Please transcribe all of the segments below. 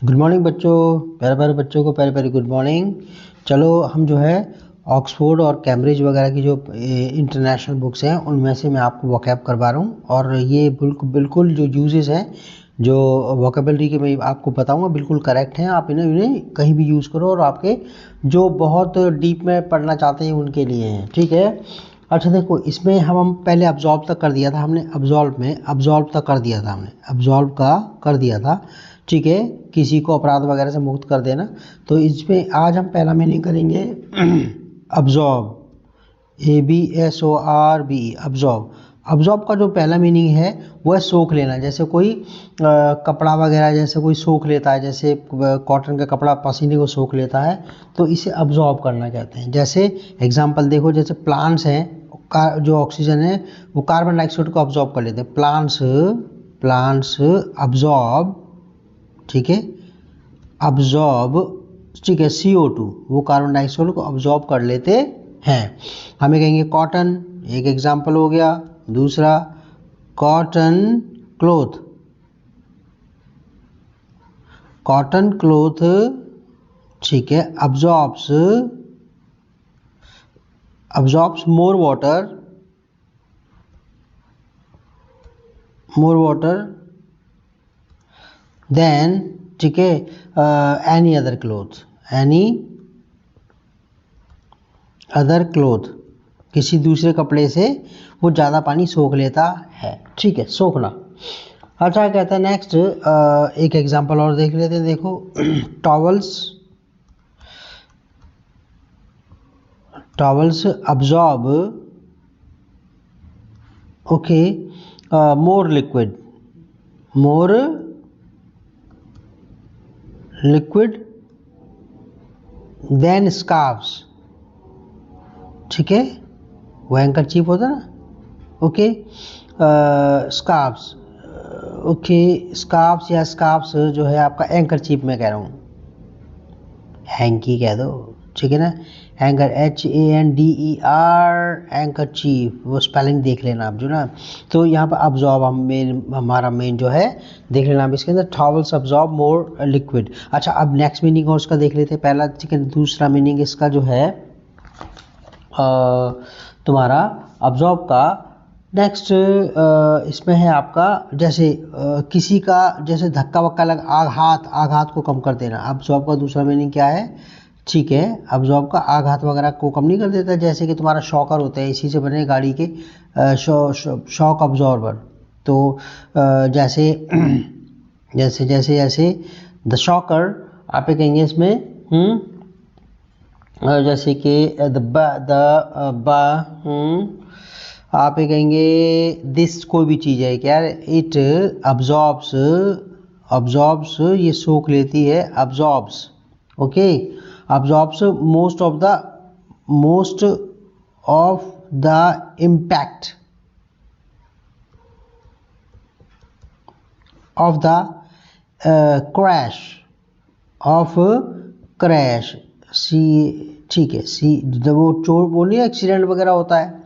Good morning बच्चों, प्यारे प्यारे बच्चों को प्यारे प्यारे गुड मॉर्निंग। चलो हम जो है ऑक्सफोर्ड और कैम्ब्रिज वगैरह की जो इंटरनेशनल बुक्स हैं उनमें से मैं आपको वोकैब करवा रहा हूँ। और ये बिल्कुल जो यूजेस हैं, जो वोकेबलरी के मैं आपको बताऊँगा बिल्कुल करेक्ट हैं। आप इन्हें कहीं भी यूज़ करो और आपके जो बहुत डीप में पढ़ना चाहते हैं उनके लिए हैं, ठीक है। अच्छा देखो, इसमें हम पहले अब्जॉर्ब तक कर दिया था हमने, अब्जॉर्ब तक कर दिया था हमने, अब्जॉर्ब का कर दिया था, ठीक है। किसी को अपराध वगैरह से मुक्त कर देना। तो इसमें आज हम पहला मीनिंग करेंगे अब्जॉर्ब, ABSORB, अब्जॉर्ब। अब्जॉर्ब का जो पहला मीनिंग है वो है सोख लेना। जैसे कोई कपड़ा वगैरह जैसे कोई सोख लेता है, जैसे कॉटन का कपड़ा पसीने को सोख लेता है, तो इसे अब्जॉर्ब करना कहते हैं। जैसे एग्जांपल देखो, जैसे प्लांट्स हैं, जो ऑक्सीजन है वो कार्बन डाइऑक्साइड को अब्जॉर्ब कर लेते हैं। प्लांट्स अब्जॉर्ब, ठीक है, अब्जॉर्ब, ठीक है, CO2 वो कार्बन डाइऑक्साइड को अब्जॉर्ब कर लेते हैं। हमें कहेंगे कॉटन, एक एग्जांपल हो गया। दूसरा कॉटन क्लोथ, कॉटन क्लोथ, ठीक है, अब्जॉर्ब्स मोर वाटर देन, ठीक है, एनी अदर क्लोथ, किसी दूसरे कपड़े से वो ज़्यादा पानी सोख लेता है, ठीक है, सोखना। अच्छा कहता है नेक्स्ट, एक एग्जांपल और देख लेते हैं। देखो टॉवल्स अब्जॉर्ब, ओके, मोर लिक्विड देन स्कार्फ्स, ठीक है, वो हैंकरचीफ होता है ना, ओके, स्कार्फ्स, ओके, स्कार्फ्स जो है आपका हैंकरचीफ में कह रहा हूँ, हैंकी कह दो, ठीक है ना, हैंकर HANDER, हैंकरचीफ, वो स्पेलिंग देख लेना आप जो ना। तो यहाँ पर अब्जॉर्ब हमारा मेन जो है देख लेना आप इसके अंदर, टॉवल्स अब्जॉर्ब मोर लिक्विड। अच्छा अब नेक्स्ट मीनिंग और उसका देख लेते हैं। पहला, ठीक है, दूसरा मीनिंग इसका जो है तुम्हारा अब्जॉर्ब का नेक्स्ट, इसमें है आपका जैसे किसी का जैसे धक्का वक्का लग, आघात को कम कर देना। अब्जॉर्ब का दूसरा मीनिंग क्या है, ठीक है, अब्जॉर्ब का आघात वगैरह को कम नहीं कर देता। जैसे कि तुम्हारा शॉकर होता है, इसी से बने गाड़ी के शॉक अब्जॉर्बर। तो जैसे जैसे द शॉकर आप कहेंगे इसमें, जैसे कि आप ये कहेंगे दिस, कोई भी चीज़ है क्या, इट अब्जॉर्ब्स, ये सोख लेती है, absorbs, okay, absorbs most of the impact of the crash, see, ठीक है, सी, जब वो चोट बोलिए एक्सीडेंट वगैरह होता है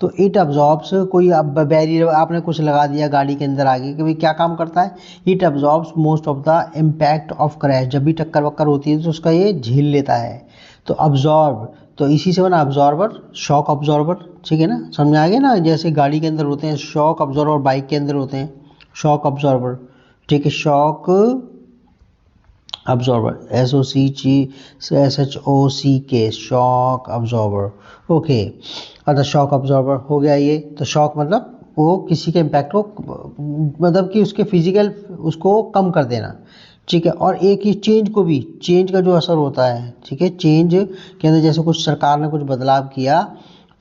तो इट अब्जॉर्ब्स, कोई अब बैरियर आपने कुछ लगा दिया गाड़ी के अंदर आगे, कि भाई क्या काम करता है, it absorbs most of the impact of crash, जब भी टक्कर वक्कर होती है तो उसका ये झेल लेता है। तो अब्जॉर्ब, तो इसी से बना अब्जॉर्बर, शॉक अब्जॉर्बर, ठीक है ना, समझ आ गया ना। जैसे गाड़ी के अंदर होते हैं शॉक अब्जॉर्बर, बाइक के अंदर होते हैं शॉक अब्जॉर्बर, ठीक है, shock absorber, SHOCK, shock absorber, okay. अच्छा शॉक अब्जॉर्बर हो गया ये। तो शॉक मतलब वो किसी के इम्पैक्ट को, मतलब कि उसके फिजिकल उसको कम कर देना, ठीक है। और एक ही चेंज का जो असर होता है, ठीक है, चेंज के अंदर जैसे कुछ सरकार ने कुछ बदलाव किया,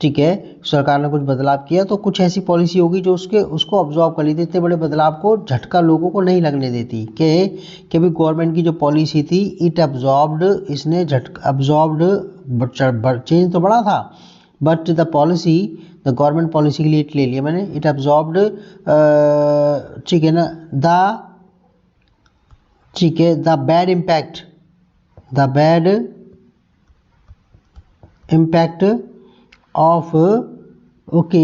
ठीक है, सरकार ने कुछ बदलाव किया तो कुछ ऐसी पॉलिसी होगी जो उसको अब्जॉर्ब कर लेती, इतने बड़े बदलाव को झटका लोगों को नहीं लगने देती। कि भी गवर्नमेंट की जो पॉलिसी थी, इट अब्जॉर्ब्ड, इसने अब्जॉर्ब्ड, चेंज तो बड़ा था बट द गवर्नमेंट पॉलिसी के लिए ले लिया मैंने, इट अब्जॉर्ब्ड, ठीक है ना, ठीक है, the bad impact of, okay,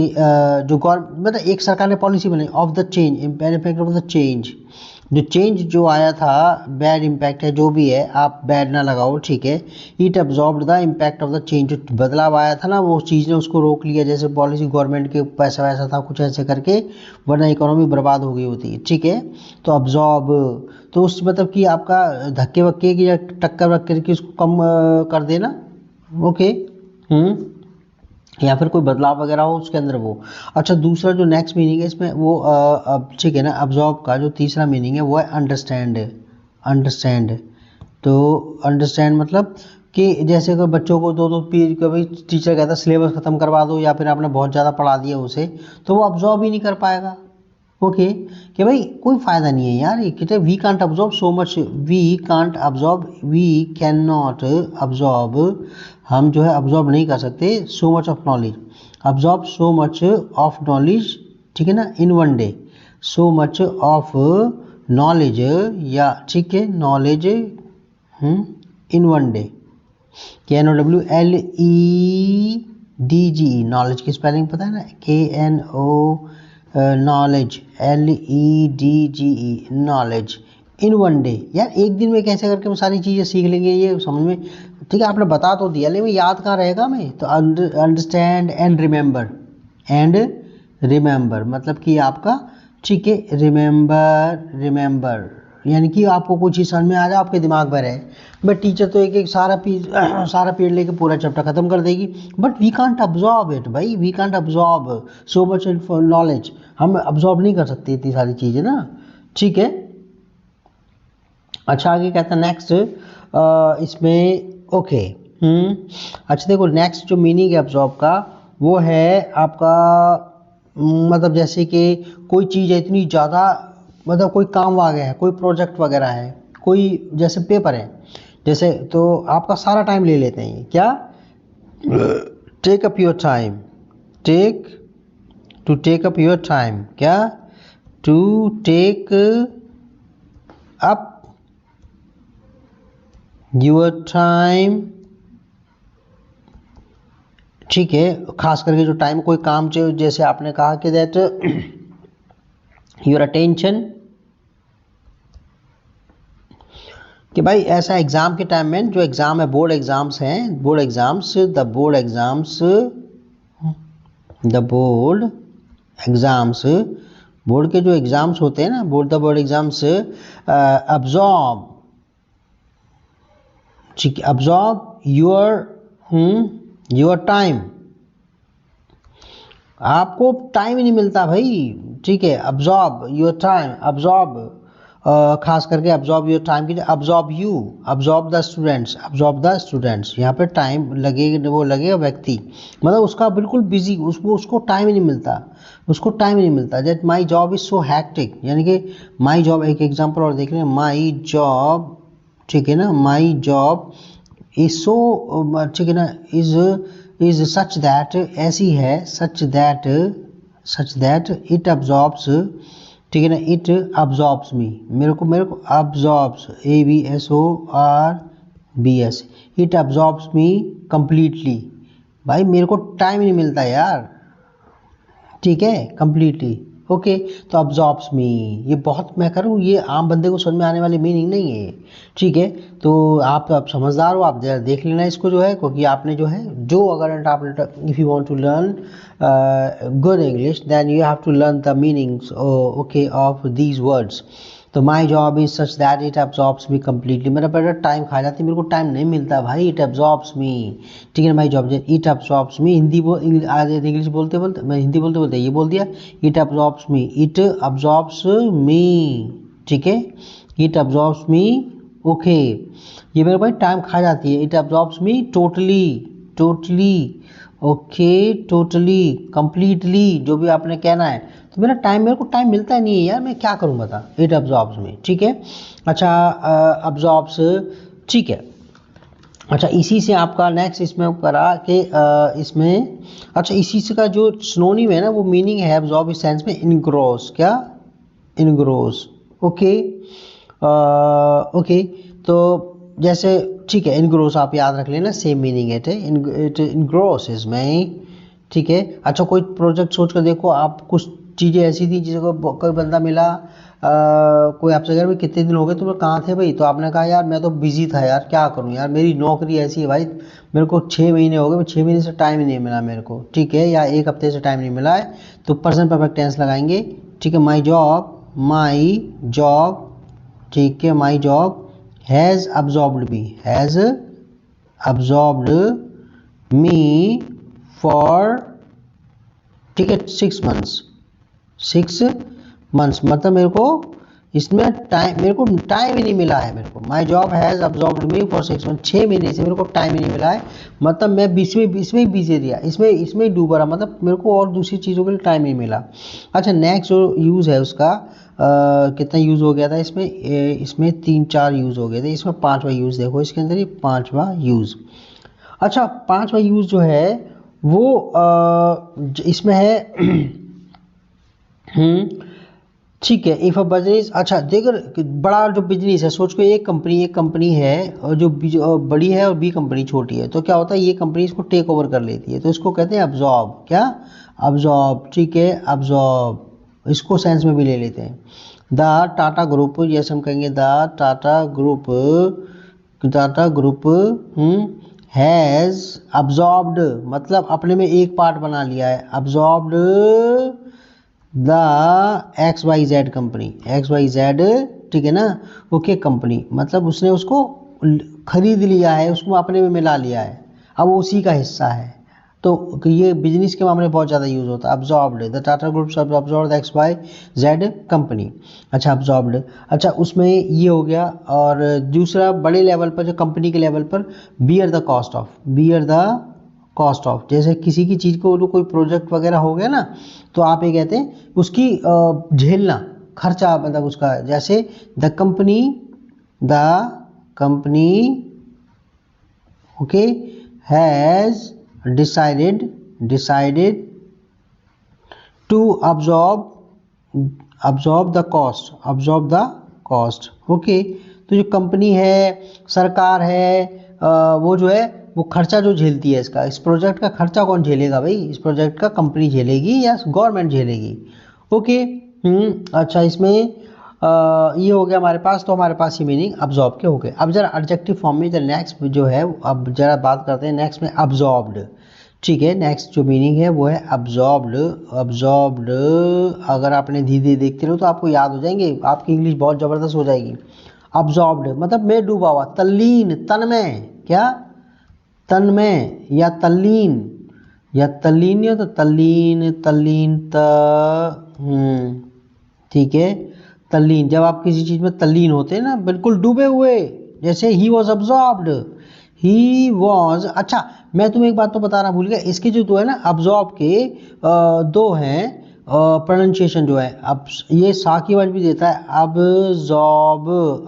जो मतलब एक सरकार ने पॉलिसी बनाई of the change, bad impact of the change, जो चेंज जो आया था, बैड इम्पैक्ट है जो भी है, आप बैड ना लगाओ, ठीक है। It absorbed the impact of the change, जो बदलाव आया था ना वो चीज़ ने उसको रोक लिया, जैसे पॉलिसी गवर्नमेंट के पैसा वैसा था कुछ ऐसे करके, वरना इकोनॉमी बर्बाद हो गई होती, ठीक है। तो अब्जॉर्ब, तो उस मतलब कि आपका धक्के वक्के की या टक्कर वक्कर की उसको कम कर देना, ओके। या फिर कोई बदलाव वगैरह हो उसके अंदर वो। अच्छा, दूसरा जो नेक्स्ट मीनिंग है इसमें वो अब ठीक है ना, अब्जॉर्ब का जो तीसरा मीनिंग है वो है अंडरस्टैंड। अंडरस्टैंड, तो अंडरस्टैंड मतलब कि जैसे कोई बच्चों को दो दो पीरियड कभी टीचर कहता है सिलेबस ख़त्म करवा दो, या फिर आपने बहुत ज़्यादा पढ़ा दिया उसे, तो वो अब्जॉर्ब ही नहीं कर पाएगा, ओके। कि भाई कोई फ़ायदा नहीं है यार, ये कहते we can't absorb so much, we can't absorb, we can not absorb, हम जो है अब्जॉर्ब नहीं कर सकते so much of knowledge, absorb so much of knowledge, ठीक है ना, in one day, so much of knowledge, या ठीक है knowledge in one day, KNOWLEDGE, knowledge की स्पेलिंग पता है ना, KNO knowledge, LEDGE, knowledge in one day. यार एक दिन में कैसे करके हम सारी चीज़ें सीख लेंगे, ये समझ में, ठीक है आपने बता तो दिया लेकिन याद कहाँ रहेगा हमें, तो understand and remember, and remember मतलब कि आपका, ठीक है, रिमेंबर, रिमेंबर यानी कि आपको कोई चीज़ समझ में आ जाए, आपके दिमाग में रहे। बट टीचर तो एक एक सारा पीरियड लेके पूरा चैप्टर खत्म कर देगी, but we can't absorb it भाई, we can't absorb so much knowledge, हम अब्जॉर्ब नहीं कर सकते इतनी सारी चीज़ें ना, ठीक है। अच्छा आगे कहता है नेक्स्ट, इसमें ओके, अच्छा देखो नेक्स्ट जो मीनिंग है अब्जॉर्ब का वो है आपका, मतलब जैसे कि कोई चीज़ है इतनी ज़्यादा, मतलब कोई काम आ गया है, कोई प्रोजेक्ट वगैरह है, कोई जैसे पेपर है जैसे, तो आपका सारा टाइम ले लेते हैं, क्या, take up your time, take up your time, क्या, to take up your time, ठीक है। खास करके जो टाइम कोई काम चाहिए, जैसे आपने कहा कि दैट योर अटेंशन, कि भाई ऐसा एग्ज़ाम के टाइम में जो एग्ज़ाम है, बोर्ड एग्ज़ाम्स हैं, बोर्ड एग्ज़ाम्स, बोर्ड के जो एग्ज़ाम्स होते हैं ना, बोर्ड एग्ज़ाम्स अब्जॉर्ब, ठीक है, अब्जॉर्ब योर टाइम, आपको टाइम ही नहीं मिलता भाई, ठीक है, अब्जॉर्ब योर टाइम, अब्जॉर्ब खास करके अब्जॉर्ब योर टाइम की, absorb you, absorb the students, यहाँ पे टाइम लगेगा, वो लगेगा व्यक्ति, मतलब उसका बिल्कुल बिजी, उसको टाइम ही नहीं मिलता, that my job is so hectic, यानी कि माई जॉब, एक एग्जांपल और देख लें, माई जॉब, ठीक है ना, माई जॉब इज सो, ठीक है ना, इज सच दैट, ऐसी है, सच दैट इट अब्जॉर्ब्स, ठीक है ना, इट अब्जॉर्ब्स मी, मेरे को absorbs, ABSORBS, it absorbs me completely, भाई मेरे को टाइम नहीं मिलता यार, ठीक है, कंप्लीटली, ओके। तो अब्जॉर्ब्स मी, ये बहुत मैं करूँ, ये आम बंदे को समझ में आने वाली मीनिंग नहीं है, ठीक है। तो आप समझदार हो, आप जरा देख लेना इसको जो है, क्योंकि आपने जो है, जो अगर आपने, if you want to learn good English then you have to learn the meanings, okay, of these words. तो my job is such that it absorbs me completely, मेरा बेटा टाइम खा जाती है, मेरे को टाइम नहीं मिलता भाई, इट अब्जॉर्ब्स मी, ठीक है, my job it absorbs me, English बोलते बोलते मैं हिंदी बोलते बोलते ये बोल दिया, इट अब्जॉर्ब्स मी, ठीक है, इट अब्जॉर्ब्स मी, ओके, ये मेरे भाई टाइम खा जाती है, it absorbs me totally, okay, totally, completely, जो भी आपने कहना है, तो मेरे को टाइम मिलता ही नहीं है यार, मैं क्या करूँ बता, इट अब्जॉर्ब्स मी, ठीक है। अच्छा अब्जॉर्ब्स, ठीक है। अच्छा इसी से आपका नेक्स्ट इसमें करा कि इसमें, अच्छा इसी से का जो सिनोनिम है ना, वो मीनिंग है अब्जॉर्ब इस सेंस में इनग्रोस, क्या, इनग्रोस, ओके, ओके। तो जैसे ठीक है, इनग्रोस आप याद रख लेना, सेम मीनिंग है, इट इनग्रोस इज में, ठीक है। अच्छा कोई प्रोजेक्ट सोच कर देखो आप, कुछ चीज़ें ऐसी थी जिसको कोई बंदा मिला, कोई आपसे कह रहा भाई कितने दिन हो गए तुम्हें, कहाँ थे भाई, तो आपने कहा यार मैं तो बिजी था यार, क्या करूँ यार, मेरी नौकरी ऐसी है भाई, मेरे को 6 महीने हो गए, 6 महीने से टाइम ही नहीं मिला मेरे को, ठीक है, या 1 हफ्ते से टाइम नहीं मिला है, तो प्रेजेंट परफेक्ट टेंस लगाएंगे, ठीक है। माई जॉब, ठीक है, my job has absorbed me, has absorbed me for, ठीक है, 6 मंथ्स, 6 मंथ्स, मतलब मेरे को इसमें टाइम, मेरे को टाइम ही नहीं मिला है मेरे को। My job has absorbed me for 6 month, 6 महीने से मेरे को टाइम ही नहीं मिला है, मतलब मैं इसमें ही बिजी रहा, इसमें ही डूबा रहा, मतलब मेरे को और दूसरी चीज़ों के लिए टाइम नहीं मिला। अच्छा, नेक्स्ट जो यूज़ है उसका कितना यूज़ हो गया था इसमें, इसमें 3-4 यूज़ हो गए थे, इसमें 5वां यूज़ देखो इसके अंदर, ये 5वां यूज़। अच्छा, 5वां यूज़ जो है वो इसमें है ठीक है, इफ अ बिजनेस, अच्छा देखो बड़ा जो बिजनेस है, सोच को एक कंपनी है और जो बड़ी है और बी कंपनी छोटी है, तो क्या होता है, ये कंपनी इसको टेक ओवर कर लेती है, तो इसको कहते हैं अब्जॉर्ब, क्या, अब्जॉर्ब, ठीक है, अब्जॉर्ब, इसको सेंस में भी ले लेते हैं। द टाटा ग्रुप, जैसे हम कहेंगे the Tata group has absorbed, मतलब अपने में एक पार्ट बना लिया है, absorbed the XYZ company, XYZ, ठीक है ना, ओके, कंपनी, मतलब उसने उसको खरीद लिया है, उसको अपने में मिला लिया है, अब वो उसी का हिस्सा है, तो ये बिजनेस के मामले में बहुत ज़्यादा यूज़ होता है, absorbed, the Tata group absorb the XYZ company. अच्छा, अब्जॉर्ब्ड, अच्छा उसमें ये हो गया, और दूसरा बड़े लेवल पर, जो कंपनी के लेवल पर, बियर द कॉस्ट ऑफ, जैसे किसी की चीज़ को कोई प्रोजेक्ट वगैरह हो गया ना, तो आप ये कहते हैं उसकी झेलना खर्चा, मतलब उसका, जैसे the company okay has decided to absorb the cost, okay. तो जो कंपनी है, सरकार है, वो जो है वो खर्चा जो झेलती है, इसका, इस प्रोजेक्ट का खर्चा कौन झेलेगा भाई, इस प्रोजेक्ट का कंपनी झेलेगी या गवर्नमेंट झेलेगी, ओके। अच्छा, इसमें ये हो गया हमारे पास, तो हमारे पास ये मीनिंग अब्जॉर्ब के हो गए। अब जरा एडजेक्टिव फॉर्म में नेक्स्ट जो है, अब जरा बात करते हैं नेक्स्ट में अब्जॉर्ब्ड, ठीक है, नेक्स्ट जो मीनिंग है वो है अब्जॉर्ब्ड, अगर आपने धीरे धीरे देखते रहो तो आपको याद हो जाएंगे, आपकी इंग्लिश बहुत ज़बरदस्त हो जाएगी। अब्जॉर्ब्ड मतलब में डूबा हुआ, तल्लीन, तन में, क्या, तन में, या तल्लीन नहीं हो तो तल्लीन ठीक है, तल्लीन, जब आप किसी चीज़ में तल्लीन होते हैं ना, बिल्कुल डूबे हुए, जैसे ही वॉज अब्जॉर्ब्ड, अच्छा मैं तुम्हें एक बात तो बताना भूल गया, इसके जो दो है ना अब्जॉर्ब के, दो हैं प्रोनाउंसिएशन जो है, अब ये सा की आवाज भी देता है,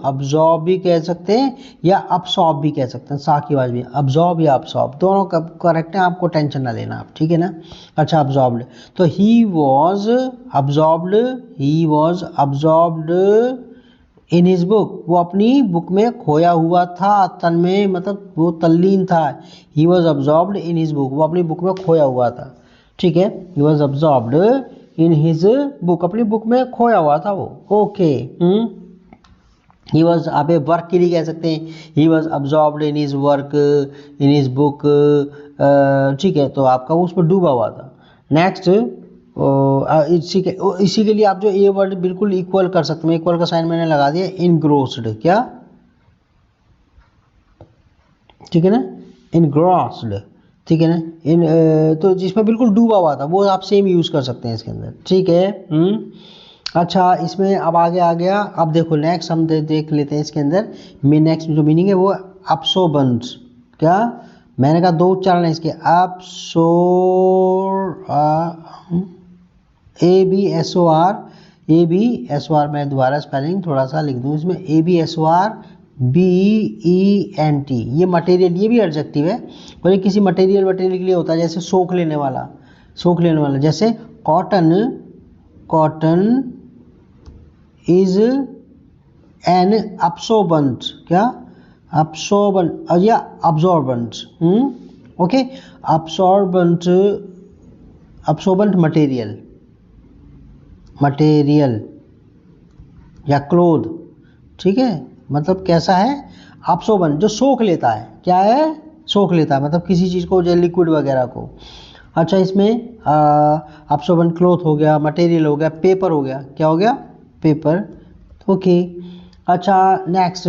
अब्जॉर्ब भी कह सकते हैं या अब्सॉर्ब भी कह सकते हैं, सा की आवाज भी, अब्जॉर्ब या अब्सॉर्ब दोनों करेक्ट है, आपको टेंशन ना लेना आप, ठीक है ना। अच्छा, अब्जॉर्ब्ड, तो he was absorbed in his book, वो अपनी बुक में खोया हुआ था, तन में मतलब वो तल्लीन था, he was absorbed in his book, वो अपनी बुक में खोया हुआ था, ठीक है, he was absorbed in his book, अपनी बुक में खोया हुआ था वो, ओके। ही वॉज, आप वर्क के लिए कह सकते हैं, he was absorbed in his work, in his book, ठीक है, तो आपका वो उसमें डूबा हुआ था। नेक्स्ट, इसी के लिए आप जो ए वर्ड बिल्कुल इक्वल कर सकते हैं, इक्वल का साइन मैंने लगा दिया, इनग्रोस्ड, क्या, ठीक है ना, इनग्रोस्ड, ठीक है ना, तो जिसमें बिल्कुल डूबा हुआ था वो आप सेम यूज कर सकते हैं इसके अंदर, ठीक है। अच्छा, इसमें अब आगे आ गया, अब देखो नेक्स्ट हम देख लेते हैं इसके अंदर, नेक्स्ट जो मीनिंग है वो अब्सोर्बेंट, क्या, मैंने कहा 2 उच्चारण है इसके, ABSOR, मैं दोबारा स्पेलिंग थोड़ा सा लिख दूं इसमें, ABSORBENT, ये मटेरियल, ये भी एडजेक्टिव है, और ये किसी मटेरियल के लिए होता है, जैसे सोख लेने वाला, जैसे कॉटन इज एन अब्सॉर्बेंट, क्या, अब्सॉर्बेंट या अब्सॉर्बेंट, ओके, अब्सॉर्बेंट मटेरियल, या क्लोथ, ठीक है, मतलब कैसा है, अब्सॉर्बेंट, जो सोख लेता है, क्या है, सोख लेता है, मतलब किसी चीज़ को, जो लिक्विड वगैरह को। अच्छा, इसमें अब्सॉर्बेंट क्लोथ हो गया, मटेरियल हो गया, पेपर हो गया, क्या हो गया, पेपर, ओके। अच्छा नेक्स्ट,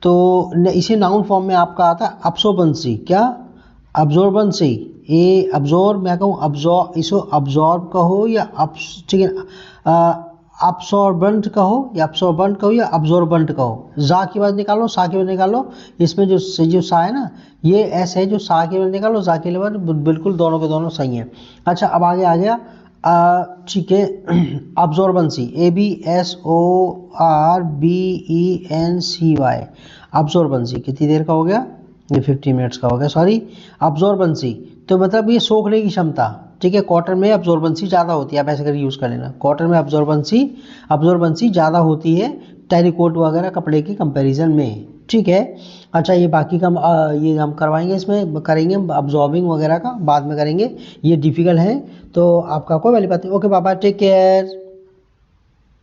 तो इसे नाउन फॉर्म में आपका आता है अब्सॉर्बेंसी, क्या, अब्जॉर्बेंसी, ये अब्जॉर्ब, मैं कहूँ अब्जॉर्ब, इसको अब्जॉर्ब कहो या ठीक है, अब्सॉर्बेंट कहो या अब्सॉर्बेंट कहो या अब्जॉर्बेंट कहो, जा की आवाज निकालो, सा की आवाज निकालो, इसमें जो सा है ना, ये एस है, जो सा की आवाज निकालो, जा की आवाज, बिल्कुल दोनों के दोनों सही हैं। अच्छा अब आगे आ गया, ठीक है, अब्जॉर्बेंसी, ABSORBENCY, अब्जॉर्बेंसी कितनी देर का हो गया, ये 50 मिनट्स का हो गया, सॉरी, अब्जॉर्बेंसी, तो मतलब ये सोखने की क्षमता, ठीक है, कॉटन में अब्जॉर्बेंसी ज़्यादा होती है, आप ऐसे करके यूज़ कर लेना, कॉटन में अब्जॉर्बेंसी ज़्यादा होती है टेरिकोट वगैरह कपड़े की कंपैरिजन में, ठीक है। अच्छा ये बाकी का ये हम करवाएंगे, इसमें करेंगे अब्जॉर्बिंग वगैरह का बाद में करेंगे, ये डिफिकल्ट है तो आपका कोई वाली बात नहीं। ओके बाबा, टेक केयर।